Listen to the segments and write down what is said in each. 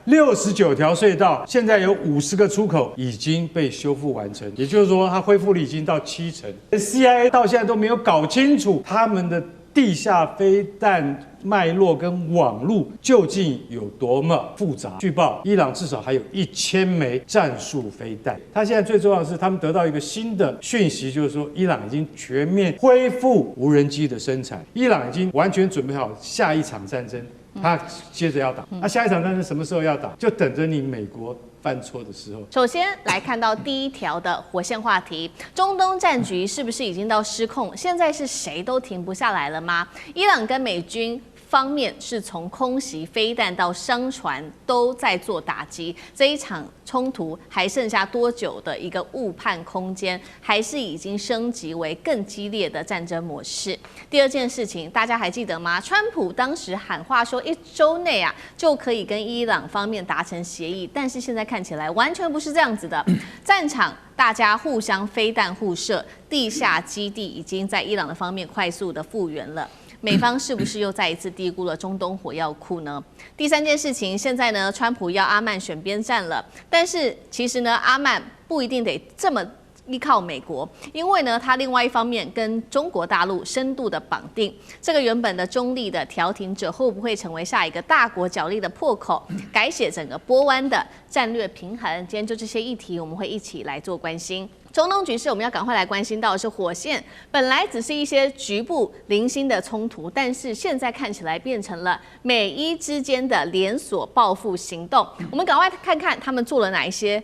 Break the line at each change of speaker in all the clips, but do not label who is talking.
69條隧道，現在有50個出口已經被修復完成，也就是說，它恢復率已經到70%。CIA 到現在都沒有搞清楚他們的地下飛彈脈絡跟網路究竟有多麼複雜。據報，伊朗至少還有1000枚戰術飛彈。他現在最重要的是，他們得到一個新的訊息，就是說，伊朗已經全面恢復無人機的生產，伊朗已經完全準備好下一場戰爭。他接着要打，那下一場戰爭什麼時候要打？就等着你美國犯錯的時候。
首先來看到第一條的火線話題，中東戰局是不是已經到失控？現在是誰都停不下來了嗎？伊朗跟美軍方面是從空袭、飛彈到商船都在做打擊，這一場衝突還剩下多久的一個誤判空間？還是已經升級為更激烈的戰爭模式？第二件事情，大家還記得嗎？川普當時喊話說1週內就可以跟伊朗方面達成協議，但是現在看起來完全不是這樣子的。戰場大家互相飛彈互射，地下基地已經在伊朗的方面快速的復原了。美方是不是又再一次低估了中東火藥庫呢？第三件事情，現在呢，川普要阿曼選邊站了，但是其實呢，阿曼不一定得這麼依靠美國，因為呢，他另外一方面跟中國大陸深度的綁定，這個原本的中立的調停者會不會成為下一個大國角力的破口，改寫整個波灣的戰略平衡？今天就這些議題，我們會一起來做關心。中東局勢，我們要趕快來關心到的是火線，本來只是一些局部零星的衝突，但是現在看起來變成了美伊之間的連鎖報復行動。我們趕快看看他們做了哪一些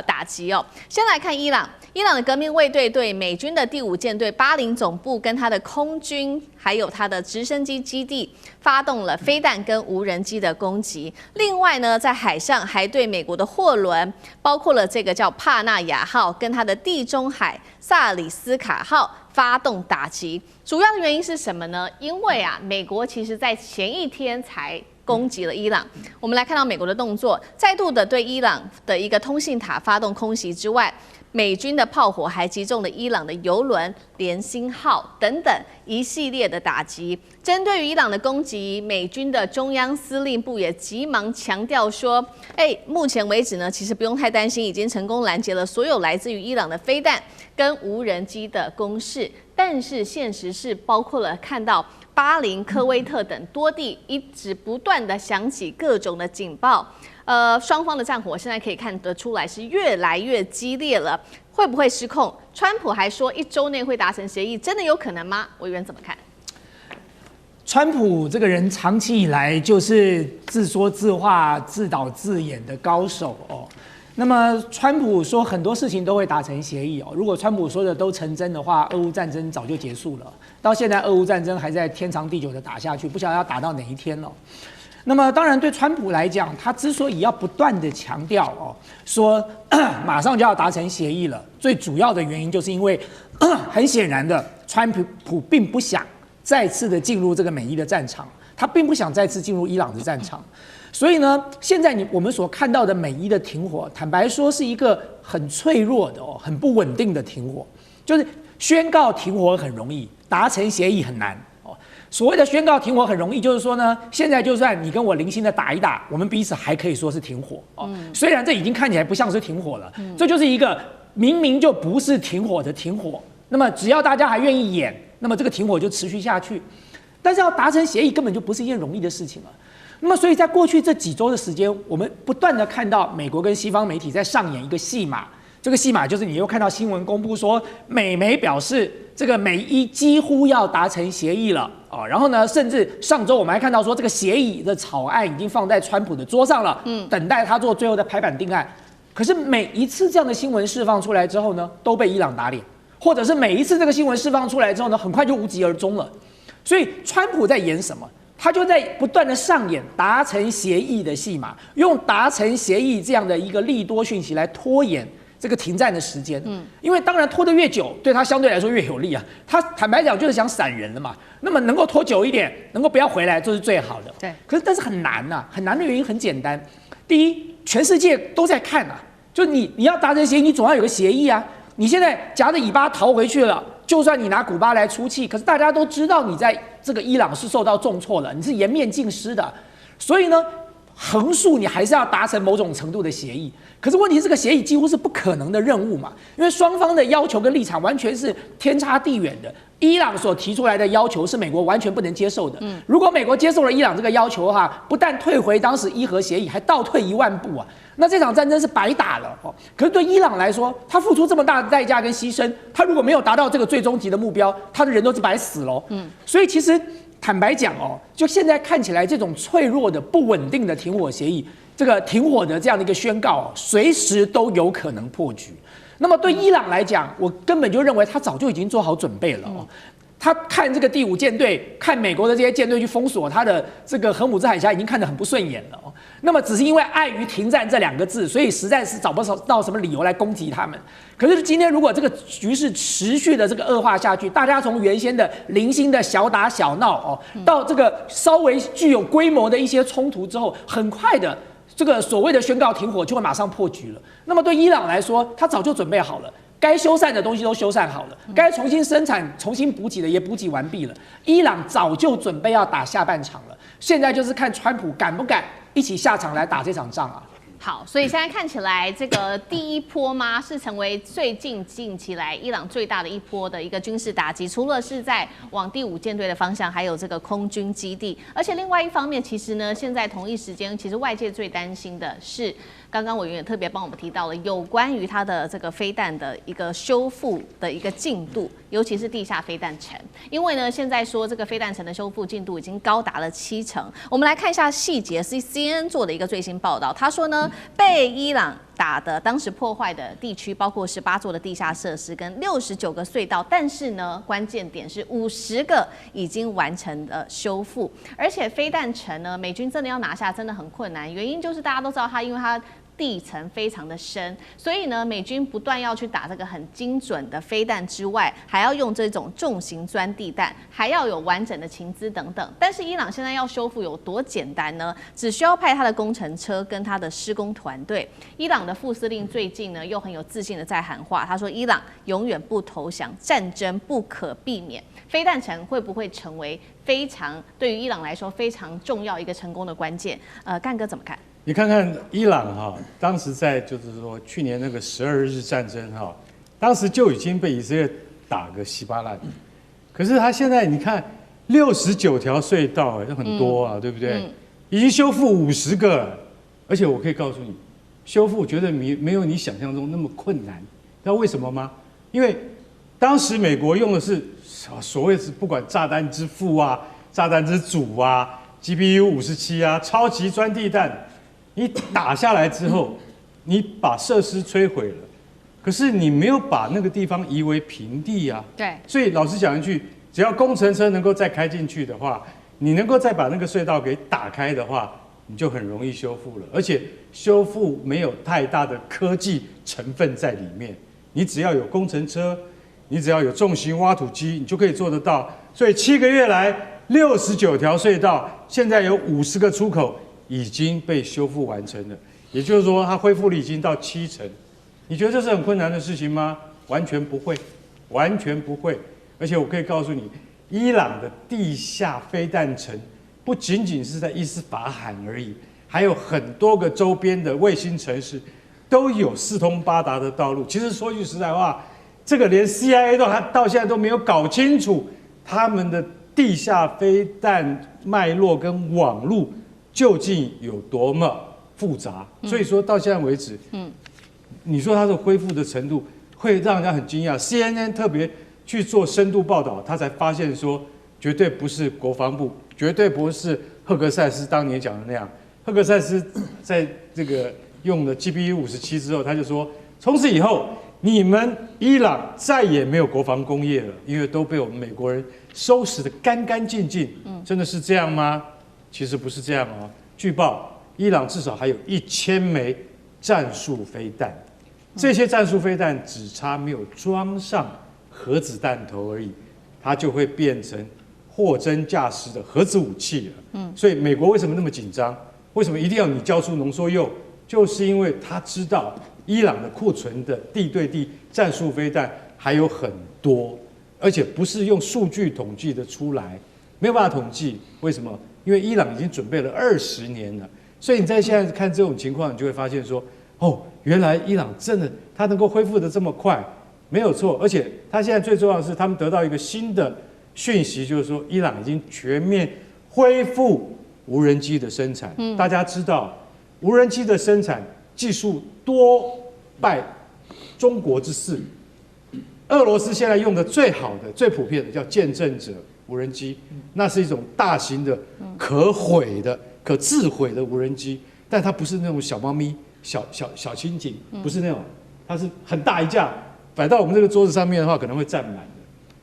打擊哦。先來看伊朗，伊朗的革命衛隊对美軍的第5艦隊巴林總部跟他的空軍還有他的直升機基地發動了飛彈跟無人機的攻擊。另外呢，在海上還對美國的貨輪，包括了這個叫帕納亞號跟他的地中海薩里斯卡號發動打擊。主要的原因是什麼呢？因為美國其實在前一天才攻擊了伊朗。我們來看到美國的動作，再度的對伊朗的一個通信塔發動空襲之外，美軍的炮火還擊中了伊朗的油輪聯星號等等一系列的打擊。針對於伊朗的攻擊，美軍的中央司令部也急忙強調說，目前為止呢，其實不用太擔心，已經成功攔截了所有來自於伊朗的飛彈跟無人機的攻勢。但是現實是包括了看到巴林、科威特等多地一直不斷的響起各種的警報。雙方的戰火現在可以看得出來是越來越激烈了，會不會失控？川普還說1週內會達成協議，真的有可能嗎？委員怎麼看？
川普這個人長期以來就是自說自話、自導自演的高手哦。那麼川普說很多事情都會達成協議哦。如果川普說的都成真的話，俄烏戰爭早就結束了。到現在俄烏戰爭還在天長地久的打下去，不曉得要打到哪一天了。那麼當然，對川普來講，他之所以要不斷的強調說馬上就要達成協議了，最主要的原因就是因為很顯然的，川普並不想再次的進入這個美伊的戰場，他並不想再次進入伊朗的戰場。所以呢，現在我們所看到的美伊的停火，坦白說是一個很脆弱的很不穩定的停火，就是宣告停火很容易，達成協議很難。所謂的宣告停火很容易，就是說呢，現在就算你跟我零星的打一打，我們彼此還可以說是停火哦。雖然這已經看起來不像是停火了，這就是一個明明就不是停火的停火。那麼只要大家還願意演，那麼這個停火就持續下去。但是要達成協議根本就不是一件容易的事情了。那麼所以在過去這幾週的時間，我們不斷的看到美國跟西方媒體在上演一個戲碼。這個戲碼就是你又看到新聞公布說，美媒表示這個美伊幾乎要達成協議了哦，然後呢，甚至上週我們還看到說，這個協議的草案已經放在川普的桌上了，等待他做最後的拍板定案。可是每一次這樣的新聞釋放出來之後呢，都被伊朗打臉，或者是每一次這個新聞釋放出來之後呢，很快就無疾而終了。所以川普在演什麼？他就在不斷的上演達成協議的戲碼，用達成協議這樣的一個利多訊息來拖延這個停戰的時間，因為當然拖得越久，對他相對來說越有利啊。他坦白講就是想閃人了嘛，那麼能夠拖久一點，能夠不要回來，這是最好的。對，可是但是很難吶，很難的原因很簡單，第一，全世界都在看啊，就你要達成協議，你總要有個協議啊。你現在夾着尾巴逃回去了，就算你拿古巴來出氣，可是大家都知道你在這個伊朗是受到重挫了，你是顏面盡失的，所以呢，橫豎你還是要達成某種程度的協議。可是問題是，這個協議幾乎是不可能的任務嘛，因為雙方的要求跟立場完全是天差地遠的。伊朗所提出來的要求是美国完全不能接受的。如果美國接受了伊朗這個要求的話，不但退回當时伊核協議，還倒退1萬步啊！那這場戰爭是白打了哦。可是對伊朗來說，他付出這麼大的代價跟犧牲，他如果沒有達到這個最終極的目標，他的人都是白死嘍。所以其實坦白講哦，就現在看起來，這種脆弱的、不穩定的停火協議，這個停火的這樣的一個宣告，隨時都有可能破局。那麼對伊朗來講，我根本就認為他早就已經做好準備了哦。他看這個第5艦隊，看美國的這些艦隊去封鎖他的這個荷姆茲海峽，已經看得很不順眼了哦。那麼只是因為礙於停戰這2個字，所以實在是找不到什麼理由來攻擊他們。可是今天如果這個局勢持續的這個惡化下去，大家從原先的零星的小打小鬧哦，到這個稍微具有規模的一些衝突之後，很快的這個所謂的宣告停火就會馬上破局了。那麼對伊朗來說，他早就準備好了。該修繕的東西都修繕好了，該重新生產、重新補給的也補給完畢了。伊朗早就準備要打下半場了，現在就是看川普敢不敢一起下場來打這場仗啊！
好，所以現在看起來，這個第一波嗎，是成為最近期來伊朗最大的一波的一個軍事打擊，除了是在往第5艦隊的方向，還有這個空軍基地。而且另外一方面，其實呢，現在同一時間，其實外界最擔心的是，剛剛委員也特別幫我們提到了有關於它的這個飛彈的一個修復的一個進度，尤其是地下飛彈城。因為呢，現在說這個飛彈城的修復進度已經高達了70%。我們來看一下細節，是 CNN 做的一個最新報道，他說呢，被伊朗打的當時破壞的地區包括18座的地下設施跟69個隧道，但是呢，關鍵點是50個已經完成了修復，而且飛彈城呢，美軍真的要拿下真的很困難，原因就是大家都知道它，因為它地層非常的深，所以呢，美軍不斷要去打這個很精準的飛彈之外，還要用這種重型鑽地彈，還要有完整的情資等等。但是伊朗現在要修復有多簡單呢？只需要派他的工程車跟他的施工團隊。伊朗的副司令最近呢，又很有自信的在喊話，他說伊朗永遠不投降，戰爭不可避免。飛彈城會不會成為非常對於伊朗來說非常重要一個成功的關鍵？幹哥怎麼看？
你看看伊朗哈，當時在就是說去年那個12日戰爭哈，當時就已經被以色列打個稀巴爛，可是他現在你看69條隧道，這很多啊，對不對？已經修復50個了，而且我可以告訴你，修復絕對沒有你想象中那麼困難。知道為什麼嗎？因為當時美國用的是所謂是不管炸彈之父啊、炸彈之祖啊、GBU-57啊、超級鑽地彈。你打下來之後，你把設施摧毀了，可是你沒有把那個地方夷為平地啊。
對。所
以老實講一句，只要工程車能夠再開進去的話，你能夠再把那個隧道給打開的話，你就很容易修復了。而且修復沒有太大的科技成分在裡面，你只要有工程車，你只要有重型挖土機，你就可以做得到。所以7個月來，69條隧道，現在有50個出口已經被修復完成了，也就是說，它恢復率已經到70%。你覺得這是很困難的事情嗎？完全不會，完全不會。而且我可以告訴你，伊朗的地下飛彈城不僅僅是在伊斯法罕而已，還有很多個周邊的衛星城市都有四通八達的道路。其實說句實在話，這個連 CIA 到現在都沒有搞清楚他們的地下飛彈脈絡跟網路究竟有多麼複雜，所以說到現在為止，你說它的恢復的程度會讓人家很驚訝。CNN 特別去做深度報道，他才發現說，絕對不是國防部，絕對不是赫格塞斯當年講的那樣。赫格塞斯在這個用了 GBU-57之後，他就說，從此以後你們伊朗再也沒有國防工業了，因為都被我們美國人收拾得乾乾淨淨。真的是這樣嗎？其實不是這樣哦。據報，伊朗至少還有1000枚戰術飛彈，這些戰術飛彈只差沒有裝上核子彈頭而已，它就會變成貨真價實的核子武器了。所以美國為什麼那麼緊張？為什麼一定要你交出濃縮鈾？就是因為他知道伊朗的庫存的地對地戰術飛彈還有很多，而且不是用數據統計的出來，沒有辦法統計。為什麼？因為伊朗已經準備了20年了，所以你在現在看這種情況，你就會發現說，哦，原來伊朗真的它能夠恢復得這麼快，沒有錯。而且它現在最重要的是，他們得到一個新的訊息，就是說伊朗已經全面恢復無人機的生產。大家知道，無人機的生產技術多拜中國之賜。俄羅斯現在用的最好的、最普遍的叫見證者無人機，那是一種大型的、可毀的、可自毀的无人机，但它不是那種小貓咪、小蜻蜓，不是那種，它是很大一架，摆到我們這個桌子上面的話，可能會占滿的，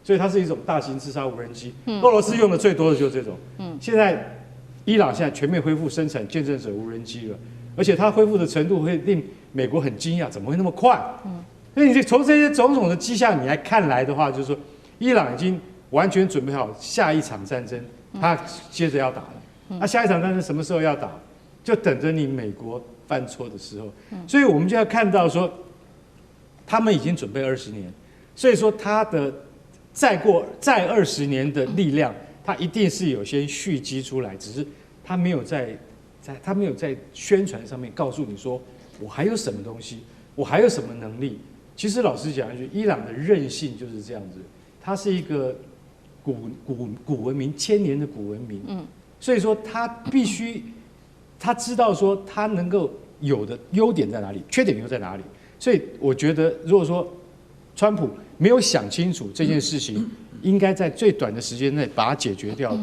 所以它是一种大型自殺无人机。俄羅斯用的最多的就是這種。現在伊朗现在全面恢復生產見證者無人機了，而且它恢復的程度會令美國很驚訝，怎麼會那麼快？所以你從這些種種的跡象你來看來的話，就是說，伊朗已經完全準備好下一場戰爭，他接着要打了。那下一場戰爭什麼時候要打？就等着你美國犯錯的時候。所以我們就要看到說，他們已經準備20年，所以說他的再20年的力量，他一定是有些蓄積出來，只是他沒有在宣傳上面告訴你說，我還有什麼東西，我還有什麼能力。其實老實講一句，伊朗的韌性就是這樣子，它是一個古文明，1000年的古文明，所以說他必須，他知道說他能夠有的優點在哪裡，缺點又在哪裡。所以我覺得，如果說川普沒有想清楚這件事情，應該在最短的時間內把它解決掉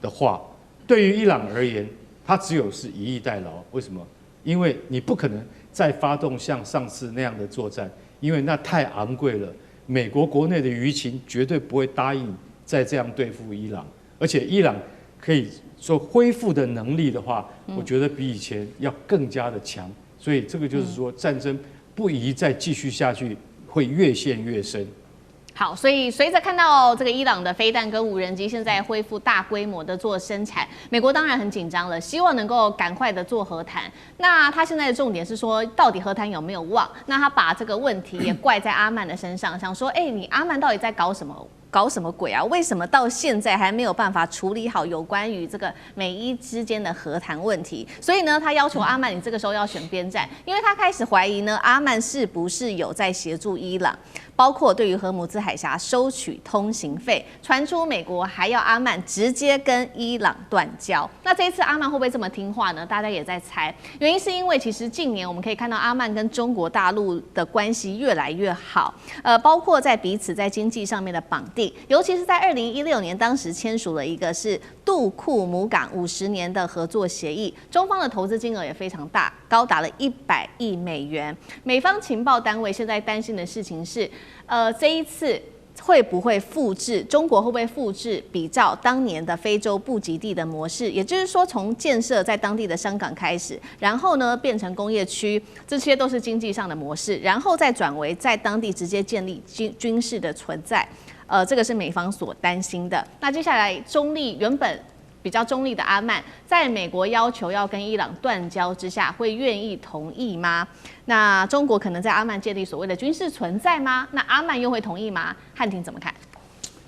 的話，對於伊朗而言，它只有是以逸待勞。為什麼？因為你不可能再發動像上次那樣的作戰。因為那太昂貴了，美國國內的輿情絕對不會答應再這樣對付伊朗，而且伊朗可以說恢復的能力的話，我覺得比以前要更加的強，所以這個就是說戰爭不宜再繼續下去，會越陷越深。
好，所以隨着看到這個伊朗的飛彈跟無人機現在恢復大規模的做生產，美國當然很緊張了，希望能夠趕快的做和談。那他現在的重點是說，到底和談有沒有望？那他把這個問題也怪在阿曼的身上，想說，你阿曼到底在搞什麼？搞什麼鬼啊？為什麼到現在還沒有辦法處理好有關於這個美伊之間的和談問題？所以呢，他要求阿曼，你這個時候要選邊站，因為他開始懷疑呢，阿曼是不是有在協助伊朗，包括對於荷姆茲海峽收取通行費，傳出美國還要阿曼直接跟伊朗斷交。那這一次阿曼會不會這麼聽話呢？大家也在猜，原因是因為其實近年我們可以看到阿曼跟中國大陸的關係越來越好，包括在彼此在經濟上面的綁定。尤其是在2016年，當時簽署了一個是杜庫姆港50年的合作協議，中方的投資金額也非常大，高達了100億美元。美方情報單位現在擔心的事情是，這一次會不會複製？中國會不會複製比照當年的非洲布吉地的模式？也就是說，從建設在當地的商港開始，然後呢變成工業區，這些都是經濟上的模式，然後再轉為在當地直接建立軍事的存在。這個是美方所擔心的。那接下來原本比較中立的阿曼，在美國要求要跟伊朗斷交之下，會願意同意嗎？那中國可能在阿曼建立所謂的軍事存在嗎？那阿曼又會同意嗎？漢庭怎麼看？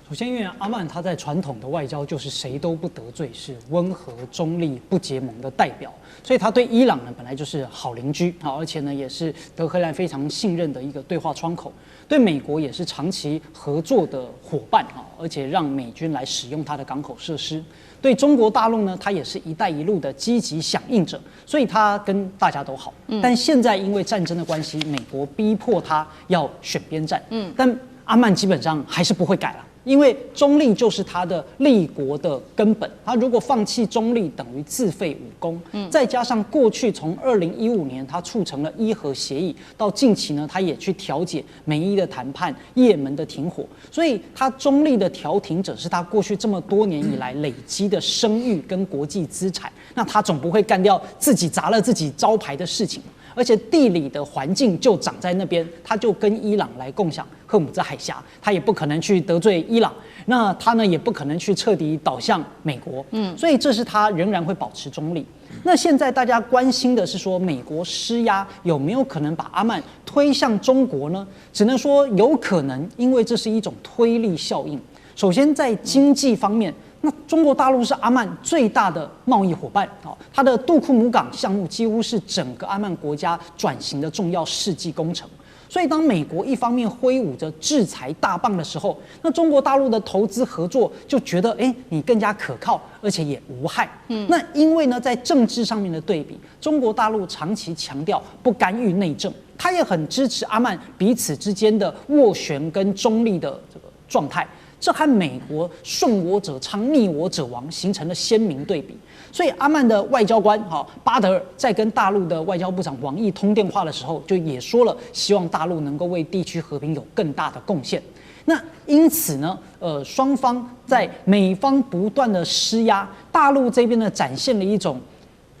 首先，因為阿曼他在傳統的外交就是誰都不得罪，是溫和中立不結盟的代表，所以他對伊朗呢本來就是好鄰居，而且呢也是德黑蘭非常信任的一個對話窗口，對美國也是長期合作的夥伴，而且讓美軍來使用他的港口設施。對中國大陸呢，他也是“一帶一路”的積極響應者，所以他跟大家都好。但現在因為戰爭的關係，美國逼迫他要選邊站。但阿曼基本上還是不會改了。因為中立就是他的立國的根本，他如果放棄中立，等於自廢武功。再加上過去從2015年他促成了伊核協議，到近期呢，他也去調解美伊的談判、也門的停火，所以他中立的調停者是他過去這麼多年以來累積的聲譽跟國際資產。那他總不會幹掉自己砸了自己招牌的事情。而且地理的環境就長在那邊，他就跟伊朗來共享荷姆茲海峽，他也不可能去得罪伊朗，那他呢也不可能去徹底倒向美國，所以這是他仍然會保持中立。那現在大家關心的是說，美國施壓有沒有可能把阿曼推向中國呢？只能說有可能，因為這是一種推力效應。首先在經濟方面，那中國大陸是阿曼最大的貿易夥伴，它的杜庫姆港項目幾乎是整個阿曼國家轉型的重要世紀工程。所以，當美國一方面揮舞着制裁大棒的時候，那中國大陸的投資合作就覺得，你更加可靠，而且也無害。那因為呢，在政治上面的對比，中國大陸長期強調不干預內政，他也很支持阿曼彼此之間的斡旋跟中立的這個狀態。這和美國順我者昌，逆我者亡形成了鮮明對比。所以阿曼的外交官巴德爾在跟大陸的外交部长王毅通電話的時候，就也說了，希望大陸能夠為地區和平有更大的貢獻。那因此呢，雙方在美方不斷的施壓，大陸這邊呢展現了一種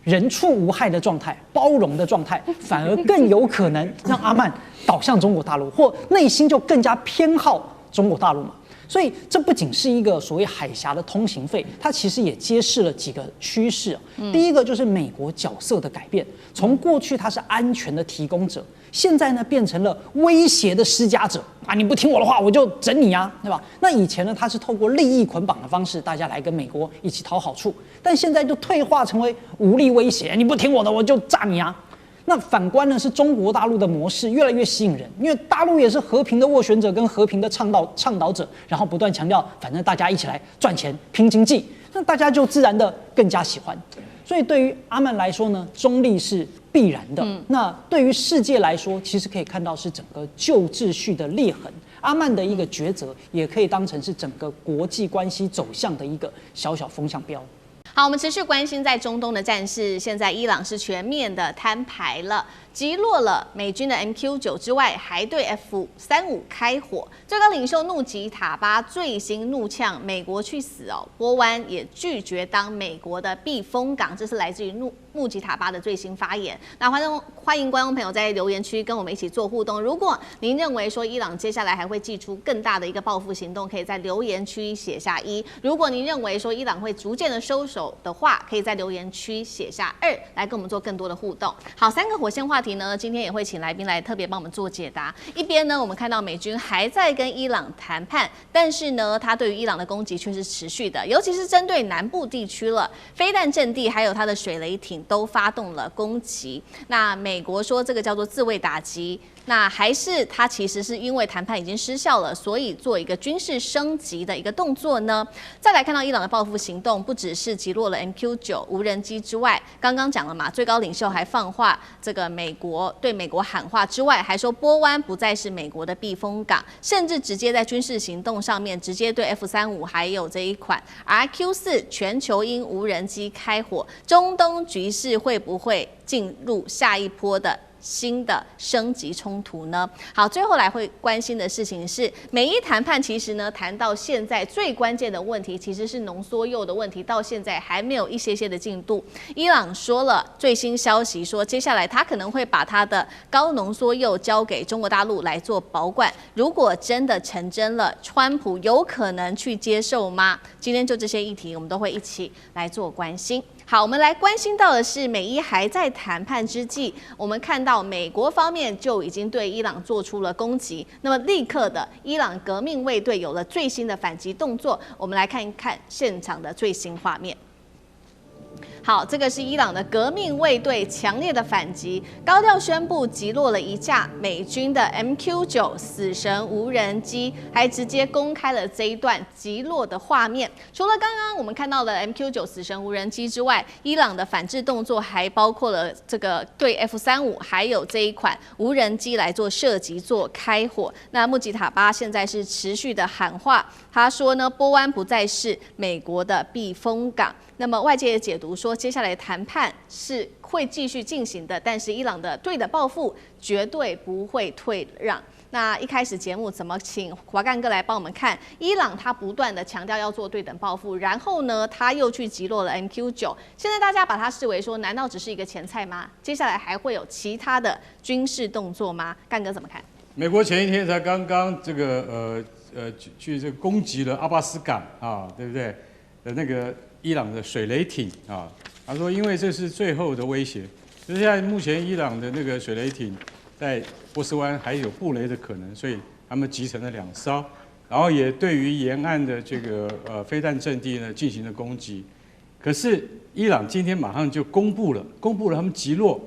人畜無害的狀態，包容的狀態，反而更有可能讓阿曼倒向中國大陸，或內心就更加偏好中國大陸嘛。所以，這不僅是一個所謂海峽的通行費，它其實也揭示了幾個趨勢。第一個就是美國角色的改變，從過去它是安全的提供者，現在呢變成了威脅的施加者啊！你不聽我的話，我就整你啊，對吧？那以前呢，它是透過利益捆綁的方式，大家來跟美國一起討好處，但現在就退化成為武力威脅，你不聽我的，我就炸你啊！那反觀呢，是中國大陸的模式越來越吸引人，因為大陸也是和平的斡旋者跟和平的倡導者，然後不斷強調，反正大家一起來賺錢拼經濟，那大家就自然的更加喜歡。所以對於阿曼來說呢，中立是必然的。那對於世界來說，其實可以看到是整個舊秩序的裂痕。阿曼的一個抉擇，也可以當成是整個國際關係走向的一個小小風向標。
好，我們持續關心在中東的戰事。現在伊朗是全面的攤牌了，擊落了美軍的 MQ9之外，還對 F-35開火。最高領袖怒吉塔巴最新怒嗆美國去死哦！波灣也拒絕當美國的避風港，這是來自於怒吉塔巴的最新發言。那歡迎觀眾朋友在留言區跟我們一起做互動。如果您認為說伊朗接下來還會祭出更大的一個報復行動，可以在留言區寫下1；如果您認為說伊朗會逐漸的收手的話，可以在留言區寫下2，來跟我們做更多的互動。好，3個火線話題呢，今天也會請來賓來特別幫我們做解答。一邊呢，我們看到美軍還在跟伊朗談判，但是呢，他對於伊朗的攻擊卻是持續的，尤其是針對南部地區了，飛彈陣地還有他的水雷艇都發動了攻擊。那美國說這個叫做自衛打擊。那還是他其實是因為談判已經失效了，所以做一個軍事升級的一個動作呢？再來看到伊朗的報復行動，不只是擊落了 MQ9 無人機之外，剛剛講了嘛，最高領袖還放話，這個對美國喊話之外，還說波灣不再是美國的避風港，甚至直接在軍事行動上面直接對 F-35還有這一款 RQ-4全球鷹無人機開火，中東局勢會不會進入下一波的新的升級衝突呢？好，最後來會關心的事情是，美伊談判其實呢談到現在最關鍵的問題其實是濃縮鈾的問題，到現在還沒有一些的進度。伊朗說了最新消息說，接下來他可能會把他的高濃縮鈾交給中國大陸來做保管。如果真的成真了，川普有可能去接受嗎？今天就這些議題，我們都會一起來做關心。好，我們來關心到的是，美伊還在談判之際，我們看到美國方面就已經對伊朗做出了攻擊。那麼立刻的，伊朗革命衛隊有了最新的反擊動作。我們來看一看現場的最新畫面。好，這個是伊朗的革命衛隊強烈的反擊，高調宣布擊落了一架美軍的 MQ9 死神無人機，還直接公開了這一段擊落的畫面。除了剛剛我們看到的 MQ9 死神無人機之外，伊朗的反制動作還包括了這個對 F-35還有這一款無人機來做射擊、做開火。那穆吉塔巴現在是持續的喊話，他說呢，波灣不再是美國的避風港。那麼外界也解讀說，接下來談判是會繼續進行的，但是伊朗的對的報復絕對不會退讓。那一開始節目怎麼請華幹哥來幫我們看？伊朗他不斷的強調要做對等報復，然後呢他又去擊落了 MQ9。現在大家把它視為說，難道只是一個前菜嗎？接下來還會有其他的軍事動作嗎？幹哥怎麼看？
美國前一天才剛剛這個去這個攻擊了阿巴斯港啊，對不對？那個伊朗的水雷艇啊，他說因為這是最後的威脅，就是現在目前伊朗的那個水雷艇在波斯灣還有布雷的可能，所以他們集成了2艘。然後也對於沿岸的這個飛彈陣地呢進行了攻擊。可是伊朗今天馬上就公布了他們擊落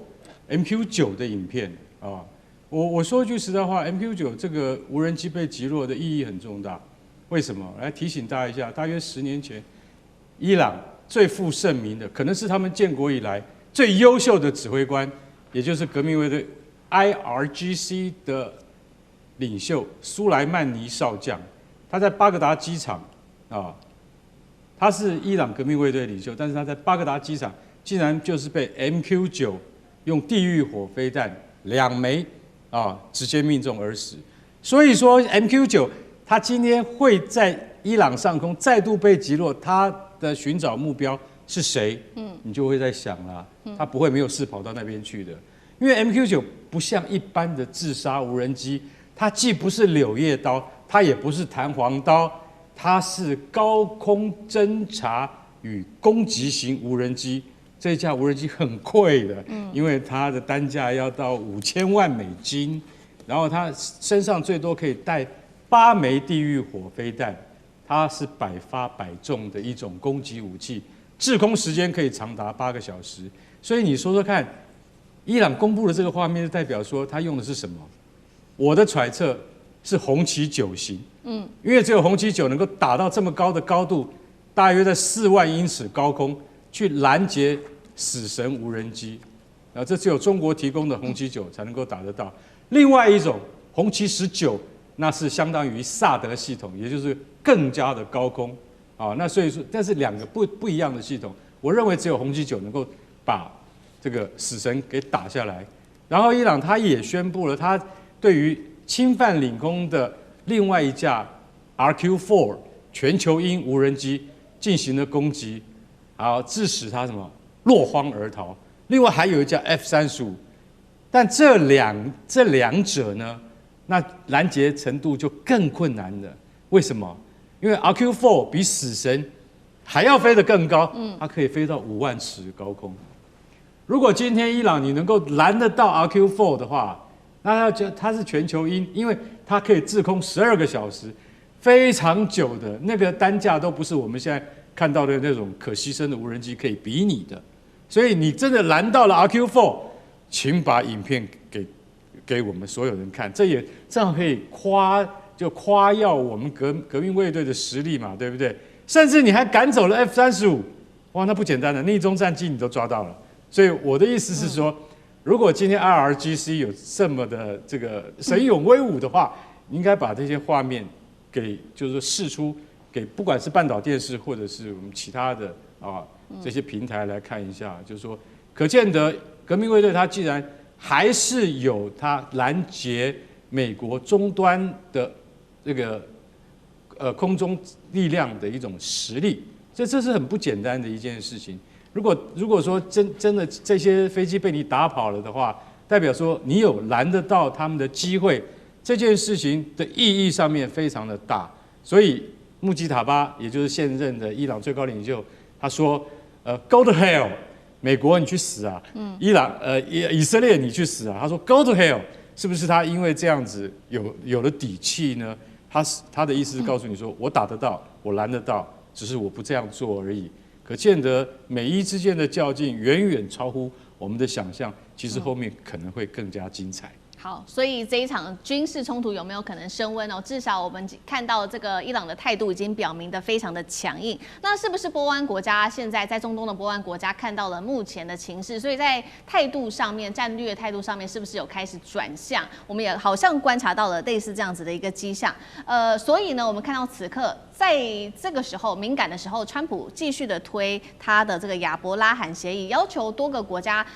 MQ9 的影片啊。我說句實在話 ，MQ9 這個無人機被擊落的意義很重大。為什麼？來提醒大家一下，大約10年前，伊朗最負盛名的，可能是他們建國以來最優秀的指揮官，也就是革命衛隊 IRGC 的領袖蘇萊曼尼少將，他在巴格達機場啊，他是伊朗革命衛隊領袖，但是他在巴格達機場竟然就是被 MQ9 用地獄火飛彈2枚直接命中而死。所以說 MQ9 他今天會在伊朗上空再度被擊落，他的尋找目標是誰？你就會在想啦，他不會沒有事跑到那邊去的，因為 MQ9 不像一般的自殺無人機，它既不是柳葉刀，它也不是彈簧刀，它是高空偵察與攻擊型無人機。這架無人機很貴的，因為它的單價要到5000萬美金，然後它身上最多可以帶8枚地獄火飛彈，它是百發百中的一種攻擊武器，滯空時間可以長達8個小時。所以你說說看，伊朗公布的這個畫面，代表說它用的是什麼？我的揣測是紅旗9型，因為只有紅旗9能夠打到這麼高的高度，大約在4萬英尺高空去攔截死神無人機，然後這只有中國提供的紅旗9才能夠打得到。另外一種紅旗19，那是相當於薩德系統，也就是更加的高空啊。那所以說，但是2個不一樣的系統，我認為只有紅旗9能夠把這個死神給打下來。然後伊朗他也宣布了，他對於侵犯領空的另外一架 RQ-4 全球鷹無人機進行了攻擊，好致使他什麼落荒而逃。另外還有一架 F-35，但這兩者呢，那攔截程度就更困難了。為什麼？因為 RQ-4 比死神還要飛得更高，它可以飛到5萬尺高空。如果今天伊朗你能夠攔得到 RQ-4 的話，那它是全球鷹，因為它可以滯空12個小時，非常久的那個單價都不是我們現在看到的那種可犧牲的無人機可以比擬的。所以你真的攔到了 RQ-4，請把影片給我們所有人看，這樣可以誇耀我們革命衛隊的實力嘛，對不對？甚至你還趕走了 F-35，哇，那不簡單了，逆中戰機你都抓到了。所以我的意思是說，如果今天 IRGC 有這麼的這個神勇威武的話，應該把這些畫面就是說釋出給不管是半島電視或者是我們其他的這些平台來看一下，就是說，可見得革命衛隊它既然還是有它攔截美國終端的這個空中力量的一種實力，這是很不簡單的一件事情。如果說真的這些飛機被你打跑了的話，代表說你有攔得到他們的機會，這件事情的意義上面非常的大。所以穆吉塔巴也就是現任的伊朗最高領袖，他說，Go to hell， 美國你去死啊！以色列你去死啊！他說 Go to hell， 是不是他因為這樣子有了底氣呢？他的意思是告訴你說，我打得到，我攔得到，只是我不這樣做而已。可見得美伊之間的較勁遠遠超乎我們的想象，其實後面可能會更加精彩。
好，所以這一场軍事衝突有沒有可能升溫哦？至少我們看到這個伊朗的態度已經表明得非常的強硬。那是不是波灣國家現在在中東的波灣國家看到了目前的情勢，所以在態度上面、戰略態度上面，是不是有開始轉向？我們也好像觀察到了類似這樣子的一個跡象。所以呢，我們看到此刻在這個時候敏感的時候，川普繼續的推他的這個亞伯拉罕協議，要求多個國家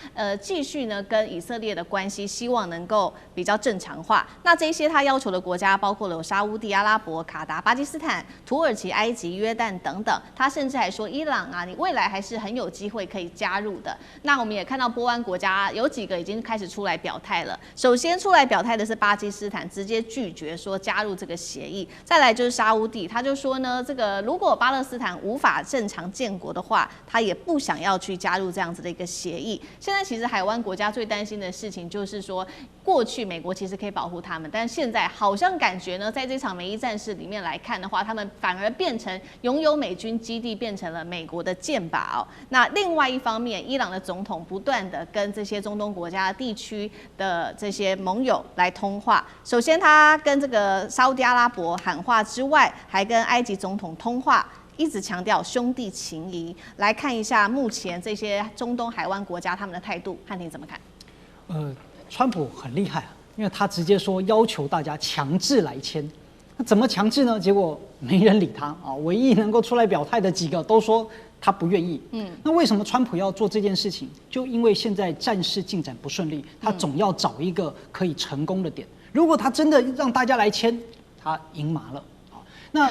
繼續呢跟以色列的關係，希望能夠比較正常化。那這些他要求的國家包括了有沙烏地阿拉伯、卡達、巴基斯坦、土耳其、埃及、約旦等等。他甚至還說，伊朗啊，你未來還是很有機會可以加入的。那我們也看到波灣國家有幾個已經開始出來表態了。首先出來表態的是巴基斯坦，直接拒絕說加入這個協議。再來就是沙烏地，他就說呢，這個如果巴勒斯坦無法正常建國的話，他也不想要去加入這樣子的一個協議。現在其實海灣國家最擔心的事情就是說，過去美國其實可以保護他們，但是現在好像感覺呢，在這場美伊戰事裡面來看的話，他們反而變成擁有美軍基地，變成了美國的箭靶哦。那另外一方面，伊朗的總統不斷的跟這些中東國家地區的這些盟友來通話。首先，他跟這個沙烏地阿拉伯喊話之外，還跟埃及總統通話。一直強調兄弟情誼，來看一下目前這些中東海灣國家他們的態度，漢庭怎麼看？
川普很厲害啊，因為他直接說要求大家強制來簽，那怎麼強制呢？結果沒人理他啊，唯一能夠出來表態的幾個都說他不願意。那為什麼川普要做這件事情？就因為現在戰事進展不順利，他總要找一個可以成功的點。如果他真的讓大家來簽，他贏麻了。那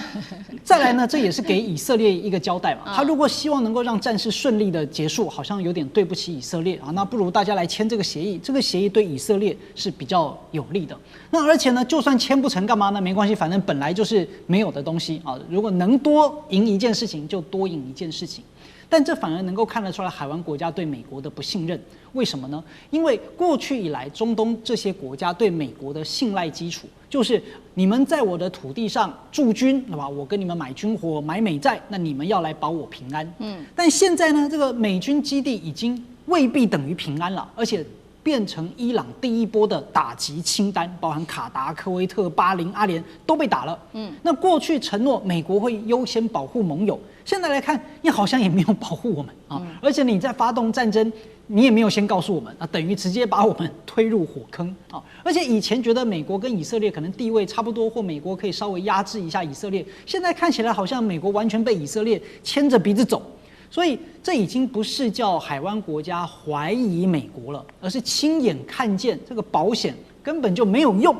再來呢？這也是給以色列一個交代嘛。他如果希望能夠讓戰事順利的結束，好像有點對不起以色列啊。那不如大家來簽這個協議，這個協議對以色列是比較有利的。那而且呢，就算簽不成，幹嘛呢？沒關係，反正本來就是沒有的東西啊。如果能多贏一件事情，就多贏一件事情。但這反而能夠看得出來海灣國家對美國的不信任，為什麼呢？因為過去以來，中東這些國家對美國的信賴基礎就是你們在我的土地上駐軍，對吧？我跟你們買軍火、買美債，那你們要來保我平安。但現在呢，這個美軍基地已經未必等於平安了，而且變成伊朗第一波的打擊清單，包含卡達、科威特、巴林、阿聯都被打了。那過去承諾美國會優先保護盟友，現在來看，你好像也沒有保護我們啊！而且你在發動戰爭，你也沒有先告訴我們啊，等於直接把我們推入火坑啊！而且以前覺得美國跟以色列可能地位差不多，或美國可以稍微壓制一下以色列，現在看起來好像美國完全被以色列牽着鼻子走。所以這已經不是叫海灣國家懷疑美國了，而是親眼看見這個保險根本就沒有用，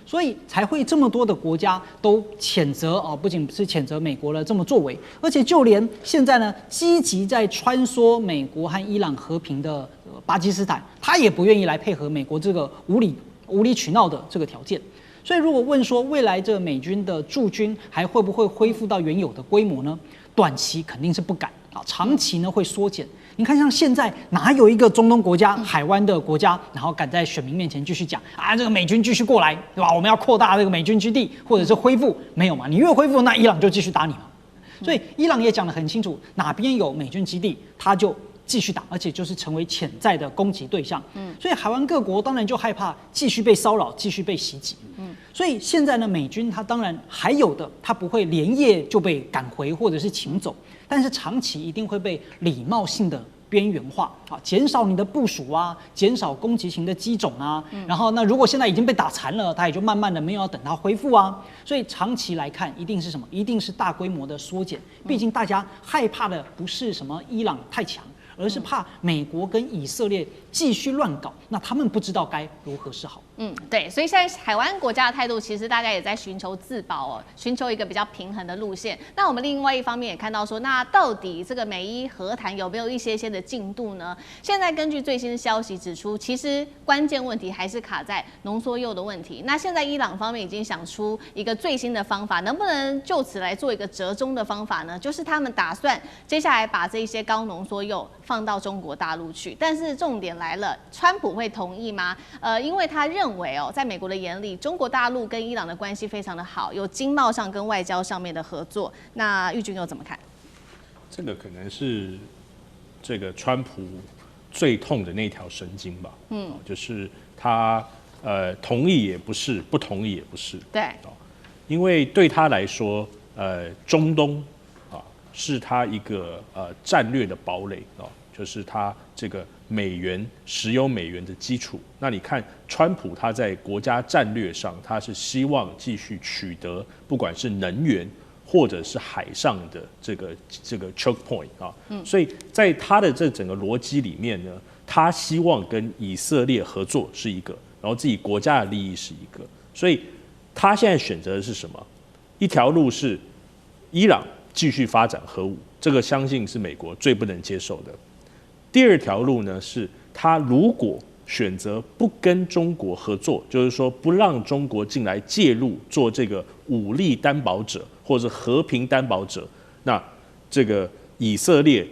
所以才會這麼多的國家都譴責啊，不僅是譴責美國的這麼作為，而且就連現在呢積極在穿梭美國和伊朗和平的巴基斯坦，他也不願意來配合美國這個無理取鬧的這個條件。所以如果問說未來這個美軍的駐軍還會不會恢復到原有的規模呢？短期肯定是不敢啊，長期呢會縮減。你看，像現在哪有一個中東國家、海灣的國家，然後敢在選民面前繼續講啊，這個美軍繼續過來，對吧？我們要擴大這個美軍基地，或者是恢復，沒有嘛？你越恢復，那伊朗就繼續打你嘛。所以伊朗也講得很清楚，哪邊有美軍基地，他就繼續打，而且就是成為潛在的攻擊對象。所以海灣各國當然就害怕繼續被騷擾，繼續被襲擊。所以現在呢，美軍他當然還有的，他不會連夜就被趕回或者是請走，但是長期一定會被禮貌性的邊緣化啊，減少你的部署啊，減少攻擊型的機種啊。然後那如果現在已經被打殘了，他也就慢慢的沒有要等它恢復啊。所以長期來看，一定是什麼？一定是大規模的縮減。畢竟大家害怕的不是什麼伊朗太強，而是怕美國跟以色列繼續亂搞，那他們不知道該如何是好。
對，所以現在海灣國家的態度，其實大家也在尋求自保哦，尋求一個比較平衡的路線。那我們另外一方面也看到說，那到底這個美伊和談有沒有一些的進度呢？現在根據最新的消息指出，其實關鍵問題還是卡在濃縮鈾的問題。那現在伊朗方面已經想出一個最新的方法，能不能就此來做一個折中的方法呢？就是他們打算接下來把這些高濃縮鈾放到中國大陸去，但是重點來了，川普會同意嗎？因為他認為哦，在美國的眼裡，中國大陸跟伊朗的關係非常的好，有經貿上跟外交上面的合作。那玉君又怎麼看？
這個可能是這個川普最痛的那條神經吧。就是他同意也不是，不同意也不是。
對，
因為对他來說，中東是他一個戰略的堡壘就是他這個石油美元的基礎。那你看，川普他在國家戰略上，他是希望繼續取得不管是能源或者是海上的這個 choke point 啊。所以在他的這整個邏輯裡面呢，他希望跟以色列合作是一個，然後自己國家的利益是一個。所以他現在選擇的是什麼？一條路是伊朗繼續發展核武，這個相信是美國最不能接受的。第二條路呢，是他如果選擇不跟中國合作，就是說不讓中國進來介入做這個武力擔保者或者和平擔保者，那這個以色列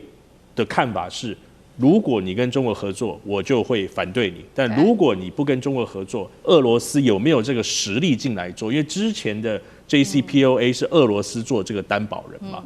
的看法是，如果你跟中國合作，我就會反對你；但如果你不跟中國合作，俄羅斯有沒有這個實力進來做？因為之前的 JCPOA 是俄羅斯做這個擔保人嘛，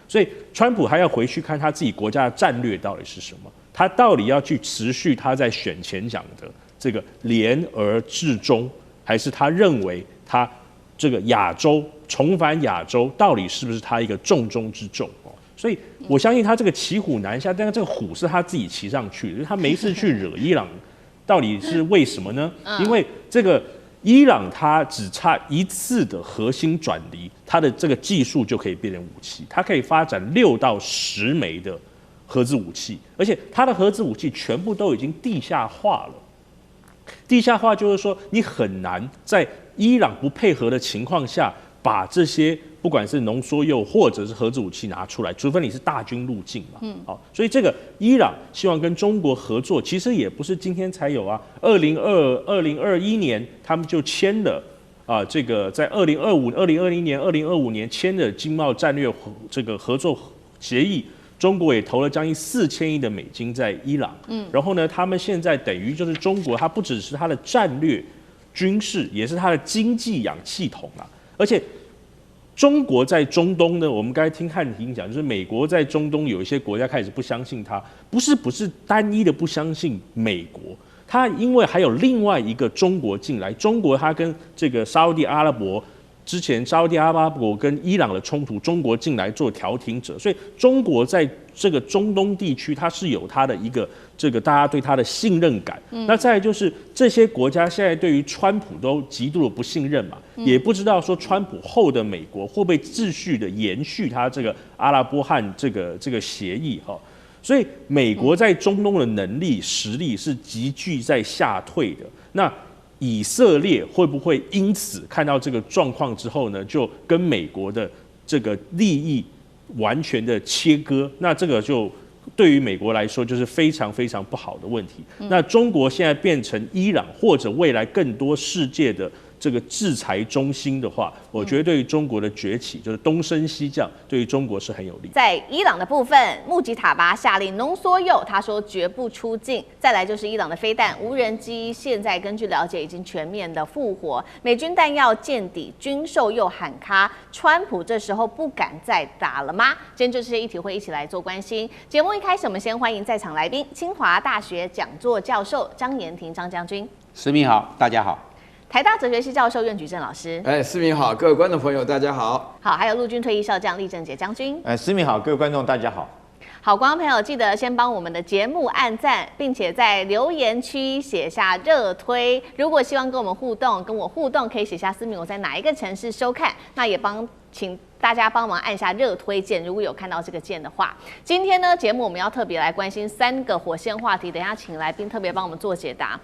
所以川普還要回去看他自己國家的戰略到底是什麼，他到底要去持續他在選前講的這個聯而治中，還是他認為他這個亞洲重返亞洲到底是不是他一個重中之重？所以我相信他這個騎虎難下，但是這個虎是他自己騎上去的，就是他沒事去惹伊朗，到底是為什麼呢？因為這個伊朗它只差一次的核心轉離，它的這個技術就可以變成武器，它可以發展6到10枚的核子武器，而且它的核子武器全部都已經地下化了。地下化就是說，你很難在伊朗不配合的情況下，把這些不管是濃縮鈾或者是核子武器拿出來，除非你是大軍入境嘛。好，所以這個伊朗希望跟中國合作，其實也不是今天才有啊。2021年他們就簽了這個在2020年、2025年簽的經貿戰略這個合作協議。中國也投了將近4000億的美金在伊朗，然後呢，他們現在等於就是中國，它不只是它的戰略軍事，也是它的經濟氧氣筒啊。而且中國在中東呢，我們剛才聽漢庭講，就是美國在中東有一些國家開始不相信它，不是單一的不相信美國，它因為還有另外一個中國進來，中國它跟這個沙烏地阿拉伯。之前沙烏地阿拉伯跟伊朗的衝突，中國進來做調停者，所以中國在這個中東地區，它是有它的一個這個大家對它的信任感。那再來就是這些國家現在對於川普都極度的不信任嘛，也不知道說川普後的美國會不會繼續的延續它這個阿拉伯漢這個協議哈。所以美國在中東的能力實力是急劇在下退的。那以色列會不會因此看到這個狀況之後呢，就跟美國的這個利益完全的切割？那這個就對於美國來說就是非常非常不好的問題。那中國現在變成伊朗或者未來更多世界的這個制裁中心的話，我覺得對於中國的崛起，就是東升西降，對於中國是很有利。
在伊朗的部分，穆吉塔巴下令濃縮鈾，他說絕不出境。再來就是伊朗的飛彈、無人機，現在根據了解已經全面的復活。美軍彈藥見底，軍售又喊卡，川普這時候不敢再打了嗎？今天就這些議題會一起來做關心。節目一開始，我們先歡迎在場來賓，清華大學講座教授張延廷張將軍。
思明好，大家好。
台大哲學系教授苑舉正老師，
思明好，各位觀眾朋友大家好。
好，還有陸軍退役少將厲正傑將軍，
思明好，各位觀眾大家好。
好，觀眾朋友記得先幫我們的節目按讚，並且在留言區寫下熱推。如果希望跟我們互動，跟我互動可以寫下思明我在哪一個城市收看，那也請大家幫忙按下熱推鍵，如果有看到這個鍵的話。今天呢，節目我們要特別來關心3個火線話題，等一下請來賓特別幫我們做解答。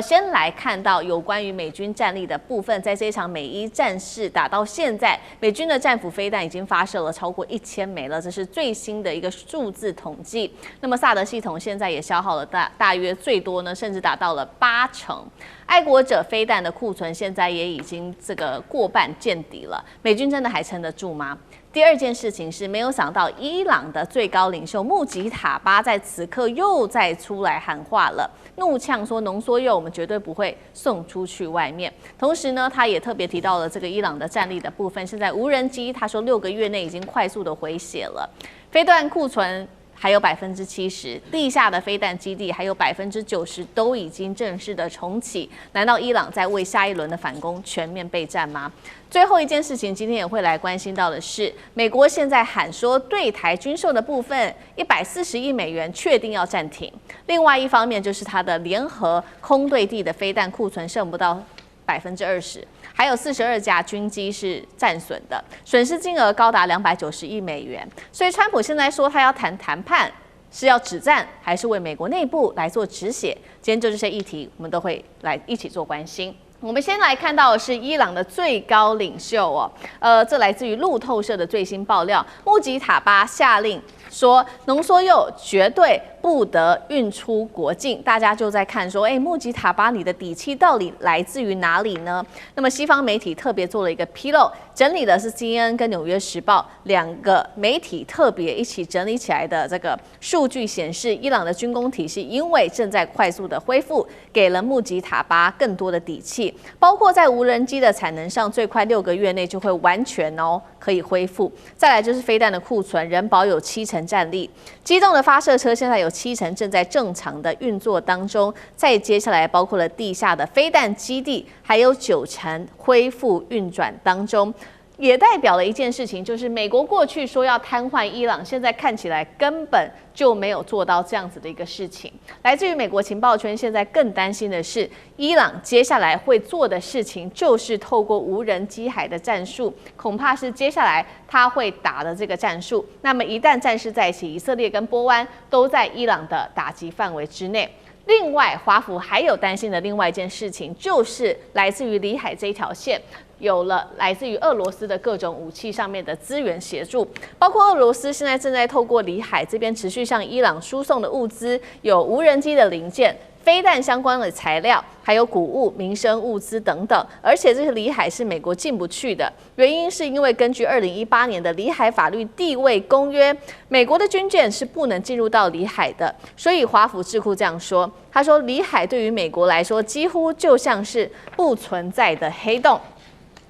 先來看到有關於美軍戰力的部分，在這一場美伊戰事打到現在，美軍的戰斧飛彈已經發射了超過1000枚了，這是最新的一個數字統計。那麼薩德系統現在也消耗了大約最多呢，甚至達到了80%。愛國者飛彈的庫存現在也已經這個過半見底了，美軍真的還撐得住嗎？第二件事情是，沒有想到伊朗的最高領袖穆吉塔巴在此刻又再出來喊話了，怒嗆說濃縮鈾我們絕對不會送出去外面。同時呢，他也特別提到了這個伊朗的戰力的部分，現在無人機他說6個月內已經快速的回血了，飛彈庫存還有70%，地下的飛彈基地還有90%都已經正式的重啟。難道伊朗在為下一輪的反攻全面備戰嗎？最後一件事情，今天也會來關心到的是，美國現在喊說對台軍售的部分140億美元確定要暫停。另外一方面就是它的聯合空對地的飛彈庫存剩不到20%，還有42架軍機是戰損的，損失金額高達290億美元。所以川普現在說他要談判，是要止戰，還是為美國內部來做止血？今天就這些議題，我們都會來一起做關心。我們先來看到的是伊朗的最高領袖哦，這來自於路透社的最新爆料，穆吉塔巴下令說濃縮鈾絕對不得運出國境。大家就在看說，穆吉塔巴你的底氣到底來自於哪裡呢？那麼西方媒體特別做了一個披露，整理的是 CNN 跟紐約時報兩個媒體特別一起整理起來的這個數據顯示，伊朗的軍工體系因為正在快速的恢復，給了穆吉塔巴更多的底氣，包括在無人機的產能上，最快6個月內就會完全可以恢復。再來就是飛彈的庫存仍保有70%戰力，機動的發射車現在有70%正在正常的運作當中。再接下來包括了地下的飛彈基地，還有90%恢復運轉當中。也代表了一件事情，就是美國過去說要癱瘓伊朗，現在看起來根本就沒有做到這樣子的一個事情。來自於美國情報圈，現在更擔心的是，伊朗接下來會做的事情，就是透過無人機海的戰術，恐怕是接下來他會打的這個戰術。那麼一旦戰事再起，以色列跟波灣都在伊朗的打擊範圍之內。另外，華府還有擔心的另外一件事情，就是來自於里海這一條線，有了來自於俄羅斯的各種武器上面的資源協助，包括俄羅斯現在正在透過里海這邊持續向伊朗輸送的物資，有無人機的零件、飛彈相關的材料，還有谷物、民生物資等等。而且這些里海是美國進不去的，原因是因為根據2018年的里海法律地位公約，美國的軍艦是不能進入到里海的。所以華府智庫這樣說，他說里海對於美國來說幾乎就像是不存在的黑洞。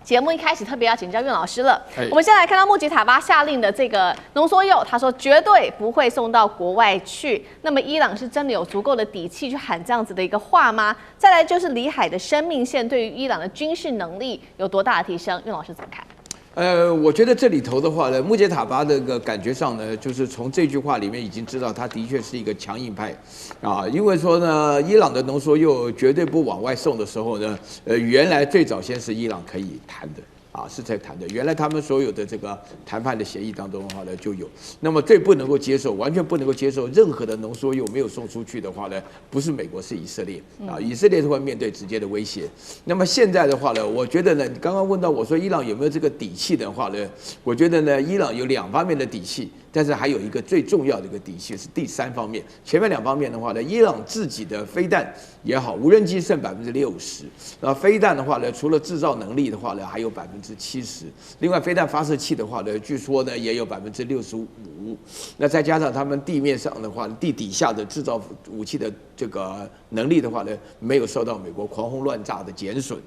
節目一開始特別要請教苑老師了。我們先來看到穆吉塔巴下令的這個濃縮鈾，他說絕對不會送到國外去。那麼伊朗是真的有足夠的底氣去喊這樣子的一個話嗎？再來就是里海的生命線對於伊朗的軍事能力有多大的提升？苑老師怎麼看？
我覺得這裡頭的話呢，穆吉塔巴的個感覺上呢，就是從這句話裡面已經知道他的確是一個強硬派啊，因為說呢，伊朗的濃縮鈾絕對不往外送的時候呢，原來最早先是伊朗可以談的。啊，是在談的。原來他們所有的這個談判的協議當中的話呢，就有。那麼最不能夠接受，完全不能夠接受任何的濃縮鈾沒有送出去的話呢，不是美國，是以色列啊，以色列會面對直接的威脅。那麼現在的話呢，我覺得呢，你剛剛問到我說伊朗有沒有這個底氣的話呢，我覺得呢，伊朗有2方面的底氣。但是還有一個最重要的一個底氣是第3方面，前面2方面的話呢，伊朗自己的飛彈也好，無人機剩60%，然後飛彈的話呢，除了製造能力的話呢，還有70%，另外飛彈發射器的話呢，據說呢也有65%，那再加上他們地面上的話，地底下的製造武器的這個能力的話呢，沒有受到美國狂轟亂炸的減損，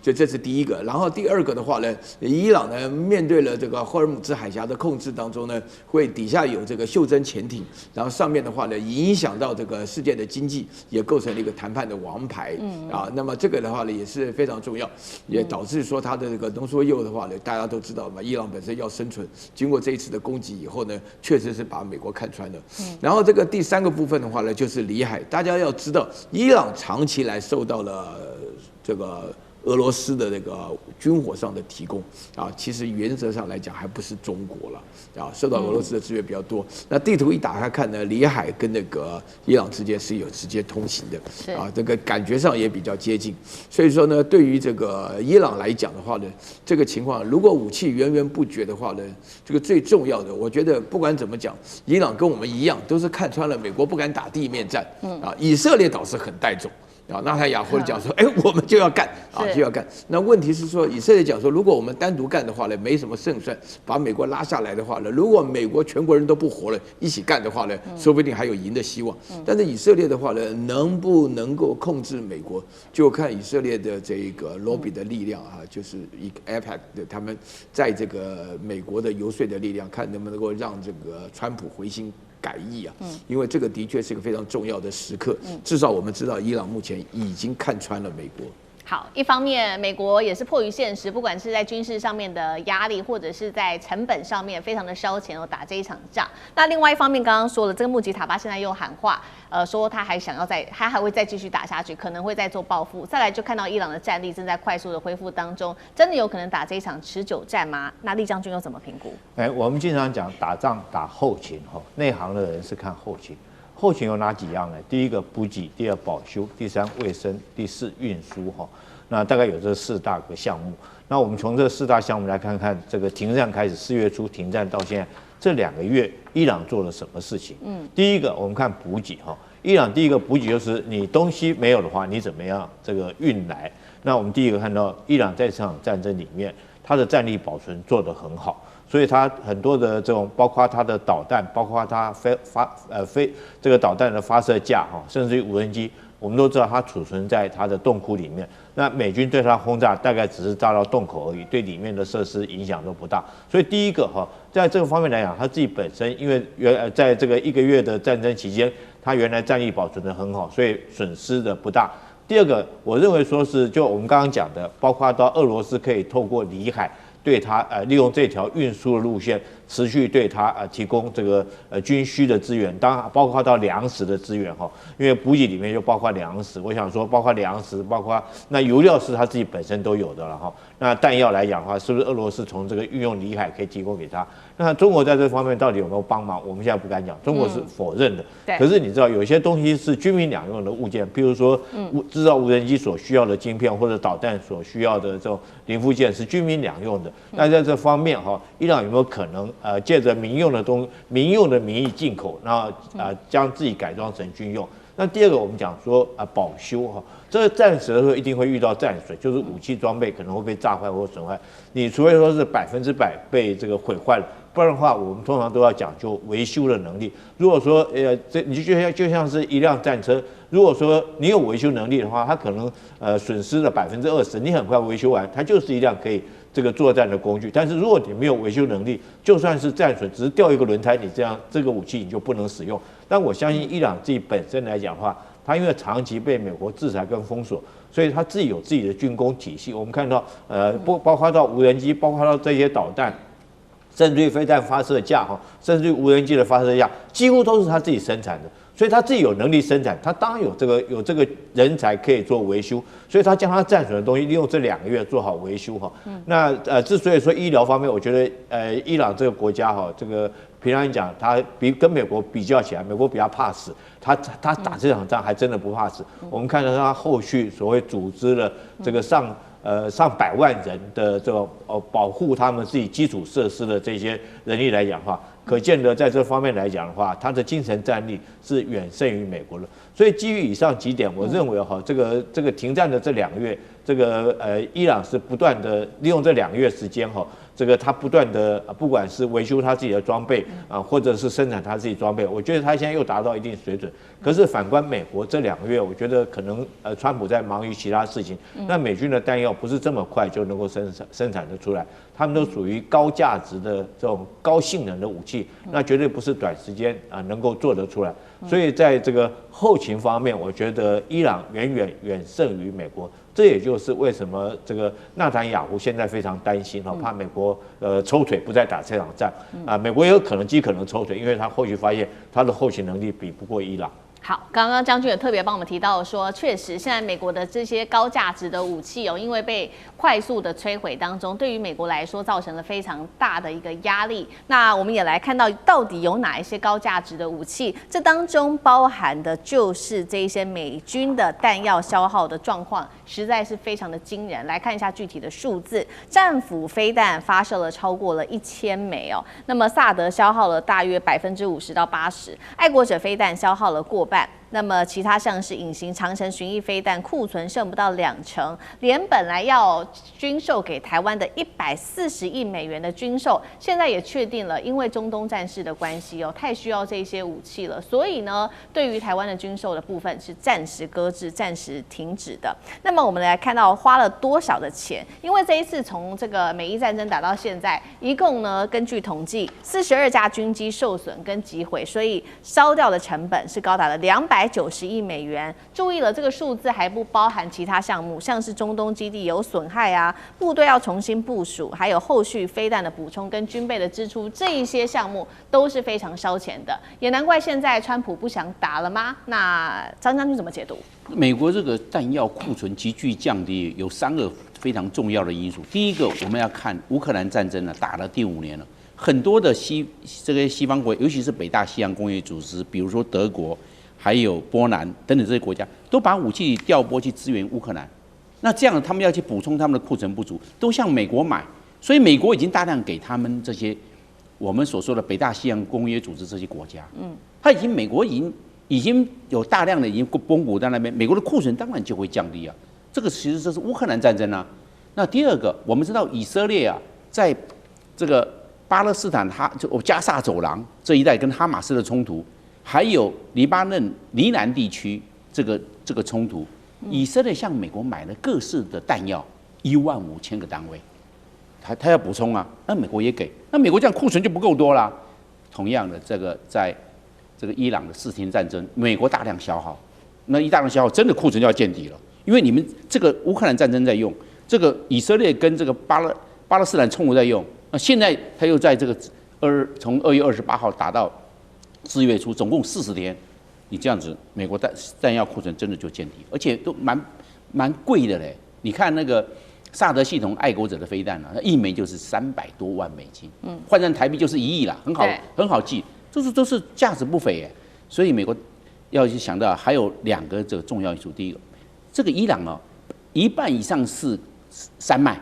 所以這是第一個。然後第2個的話呢，伊朗呢面對了這個霍爾木茲海峽的控制當中呢，會底下有這個袖珍潛艇，然後上面的話呢，影響到這個世界的經濟，也構成了一個談判的王牌啊。那麼這個的話呢，也是非常重要，也導致說它的這個濃縮鈾的話呢，大家都知道嘛，伊朗本身要生存，經過這一次的攻擊以後呢，確實是把美國看穿了。然後這個第3個部分的話呢，就是里海，大家要知道，伊朗長期來受到了這個俄羅斯的那個軍火上的提供啊，其實原則上來講還不是中國了啊，受到俄羅斯的資源比較多。那地圖一打開看呢，里海跟那個伊朗之間是有直接通行的啊，這個感覺上也比較接近。所以說呢，對於這個伊朗來講的話呢，這個情況如果武器源源不絕的話呢，這個最重要的，我覺得不管怎麼講，伊朗跟我們一樣，都是看穿了美國不敢打地面戰啊，以色列倒是很帶種。啊，納坦雅胡講說，我們就要幹啊，就要幹。那問題是說，以色列講說，如果我們單獨幹的話呢，沒什麼勝算，把美國拉下來的話呢，如果美國全國人都不活了，一起幹的話呢，說不定還有贏的希望。但是以色列的話呢，能不能夠控制美國，就看以色列的這個 lobby 的力量啊，就是一個 AIPAC 的他們在這個美國的游說的力量，看能不能夠讓這個川普回心改意啊，因為這個的確是一個非常重要的時刻。至少我們知道，伊朗目前已經看穿了美國。
好，一方面美國也是迫於現實，不管是在軍事上面的壓力，或者是在成本上面非常的燒錢，打這一場仗。那另外一方面，剛剛說了，這個穆吉塔巴現在又喊話，說他還想要他還會再繼續打下去，可能會再做報復。再來就看到伊朗的戰力正在快速的恢復當中，真的有可能打這一場持久戰嗎？那厲將軍又怎麼評估？
我們經常講打仗打後勤，內行的人是看後勤。後勤有哪幾樣呢？第1個補給，第2保修，第3衛生，第4運輸哈。那大概有這4大個項目。那我們從這4大項目來看看，這個停戰開始，4月初停戰到現在這2個月伊朗做了什麼事情？第一個我們看補給哈，伊朗第一個補給就是你東西沒有的話，你怎麼樣這個運來？那我們第一個看到伊朗在這場戰爭裡面，它的戰力保存做得很好。所以它很多的這種，包括它的導彈，包括它這個導彈的發射架哈，甚至於無人機，我們都知道它儲存在它的洞窟裡面。那美軍對它轟炸大概只是炸到洞口而已，對裡面的設施影響都不大。所以第一個哈，在這個方面來講，它自己本身因為在這個1個月的戰爭期間，它原來戰力保存得很好，所以損失的不大。第二個，我認為說是就我們剛剛講的，包括到俄羅斯可以透過里海。對它利用這條運輸的路線，持續對它提供這個軍需的資源，當然包括到糧食的資源哈，因為補給裡面就包括糧食，我想說包括糧食，包括那油料是它自己本身都有的了哈。那彈藥來講的話，是不是俄羅斯從這個運用里海可以提供給他？那中國在這方面到底有沒有幫忙？我們現在不敢講，中國是否認的。可是你知道有些東西是軍民兩用的物件，譬如說製造無人機所需要的晶片或者導彈所需要的這種零部件是軍民兩用的。那在這方面哈，伊朗有沒有可能借着民用的名義進口，然後將自己改裝成軍用？那第二個我們講說保修哈，這個戰時的時候一定會遇到戰損，就是武器裝備可能會被炸壞或損壞。你除非說是100%被這個毀壞了，不然的話我們通常都要講究維修的能力。如果說你就像是一輛戰車，如果說你有維修能力的話，它可能損失了20%，你很快維修完，它就是一輛可以這個作戰的工具。但是如果你沒有維修能力，就算是戰損，只是掉一個輪胎，你這個武器你就不能使用。但我相信伊朗自己本身來講的話，它因為長期被美國制裁跟封鎖，所以它自己有自己的軍工體系。我們看到包括到無人機，包括到這些導彈，甚至於飛彈發射架哈，甚至於無人機的發射架，幾乎都是他自己生產的。所以他自己有能力生產，他當然有這個人才可以做維修，所以他將他戰損的東西利用這2個月做好維修哈。那之所以說醫療方面，我觉得伊朗這個國家哈，這個平常講，他跟美國比較起來，美國比較怕死，他打這場仗還真的不怕死。我們看到他後續所謂組織了這個上百萬人的這個保護他們自己基礎設施的這些人力來講的話，可見得在這方面來講的話，他的精神戰力是遠勝於美國的。所以基於以上幾點，我認為哈，這個停戰的這2個月，這個伊朗是不斷的利用這2個月時間哈，這個他不斷的不管是維修他自己的裝備啊，或者是生產他自己裝備，我覺得他現在又達到一定水準。可是反觀美國這2個月，我覺得可能川普在忙於其他事情，那美軍的彈藥不是這麼快就能夠生產得出來，他們都屬於高價值的這種高性能的武器，那絕對不是短時間能夠做得出來。所以在這個後勤方面，我覺得伊朗遠勝於美國。這也就是為什麼這個納坦雅胡現在非常擔心，怕美國抽腿不再打這場仗啊，美國也有可能抽腿，因為他後續發現他的後勤能力比不過伊朗。
好，剛剛將軍也特別幫我們提到說，確實現在美國的這些高價值的武器因為被快速的摧毀當中，對於美國來說造成了非常大的一個壓力。那我們也來看到到底有哪一些高價值的武器，這當中包含的就是這一些美軍的彈藥消耗的狀況，實在是非常的驚人。來看一下具體的數字，戰斧飛彈發射了超過了1000枚那麼薩德消耗了大約50%到80%，愛國者飛彈消耗了過半。那麼其他像是隱形長程巡弋飛彈庫存剩不到20%，連本來要軍售給台灣的140億美元的軍售，現在也確定了，因為中東戰事的關係太需要這些武器了，所以呢，對於台灣的軍售的部分是暫時擱置、暫時停止的。那麼我們來看到花了多少的錢，因為這一次從這個美伊戰爭打到現在，一共呢根據統計，42架軍機受損跟擊毀，所以燒掉的成本是高達了290億美元。注意了，這個數字還不包含其他項目，像是中東基地有損害啊，部隊要重新部署，還有後續飛彈的補充跟軍備的支出，這一些項目都是非常燒錢的。也難怪現在川普不想打了嗎？那張將軍怎麼解讀？
美國這個彈藥庫存急劇降低，有3個非常重要的因素。第一個，我們要看烏克蘭戰爭了，打了第5年了，很多的這些西方國家，尤其是北大西洋工業組織，比如說德國。還有波蘭等等這些國家，都把武器調撥去支援烏克蘭。那這樣他們要去補充他們的庫存不足，都向美國買，所以美國已經大量給他們這些我們所說的北大西洋公約組織這些國家，它美國已經有大量的已經崩谷在那邊，美國的庫存當然就會降低啊。這個其實這是烏克蘭戰爭啊。那第二個，我们知道以色列啊，在這個巴勒斯坦加薩走廊這一帶跟哈馬斯的衝突，還有黎巴嫩黎南地區這個衝突，以色列向美國買了各式的彈藥15000個單位。他要補充啊，那美國也給，那美國這樣庫存就不夠多啦。同樣的，在這個伊朗的4天戰爭，美國大量消耗，那一大量消耗，真的庫存就要見底了。因為你們這個烏克蘭戰爭在用，這個以色列跟這個巴勒斯坦衝突在用，那現在他又在這個從2月28號打到4月初，總共40天，你這樣子，美國彈藥庫存真的就見底，而且都蠻貴的嘞。你看那個。薩德系統愛國者的飛彈啊，那1枚就是300多萬美金，換成台幣就是1億啦，很好記，都是價值不菲耶。所以美國要去想到還有2個這個重要因素，第一個，這個伊朗啊，一半以上是山脈，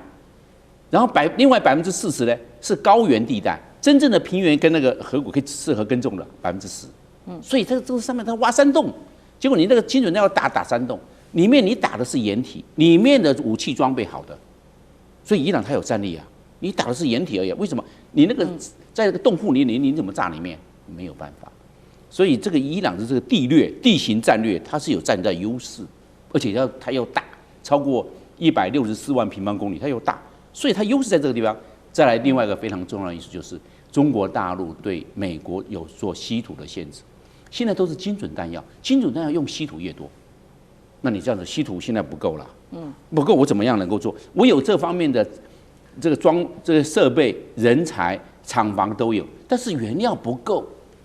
然後另外40%呢是高原地帶，真正的平原跟那個河谷可以適合耕種的10%，所以这個上面它挖山洞，結果你那個精準彈藥打山洞。裡面你打的是掩體，裡面的武器裝備好的，所以伊朗它有戰力啊。你打的是掩體而已，為什麼？你那個在這個洞窟裡，你怎麼炸裡面？沒有辦法。所以這個伊朗的這個地形戰略，它是有戰略優勢，而且它又大，超過164萬平方公里，它又大，所以它優勢在這個地方。再來另外一個非常重要的因素就是中國大陸對美國有做稀土的限制，現在都是精準彈藥，精準彈藥用稀土越多。那你這樣子稀土現在不夠了，不夠我怎麼樣能夠做？我有這方面的這個設備、人才、廠房都有，但是原料不夠，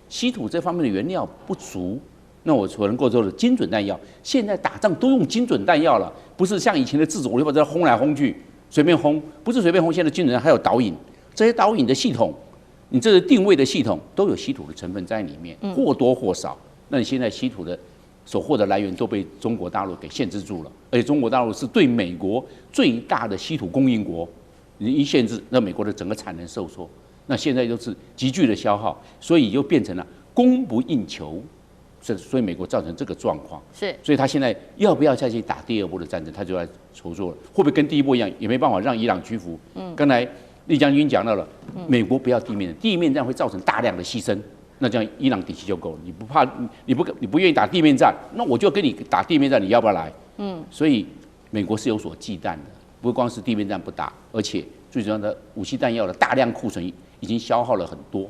稀土這方面的原料不足，那我所能夠做的精準彈藥，現在打仗都用精準彈藥了，不是像以前的自主，我就把這轟來轟去，隨便轟，不是隨便轟，現在精準彈還有導引，這些導引的系統，你這個定位的系統都有稀土的成分在裡面，或多或少，那你現在稀土的所獲的來源都被中國大陸給限制住了，而且中國大陸是对美國最大的稀土供應國，你一限制，那美國的整個產能受挫，那現在就是急劇的消耗，所以就變成了供不應求，所以美國造成這個狀況。
是，
所以他現在要不要再去打第2波的戰爭，他就在籌措了，會不會跟第1波一樣，也沒辦法讓伊朗屈服。剛才厲將軍講到了，美國不要地面戰會造成大量的犧牲。那這樣伊朗底氣就夠了，你不怕，你不願意打地面戰，那我就跟你打地面戰，你要不要來？所以美國是有所忌憚的，不光是地面戰不打，而且最重要的武器彈藥的大量庫存已經消耗了很多，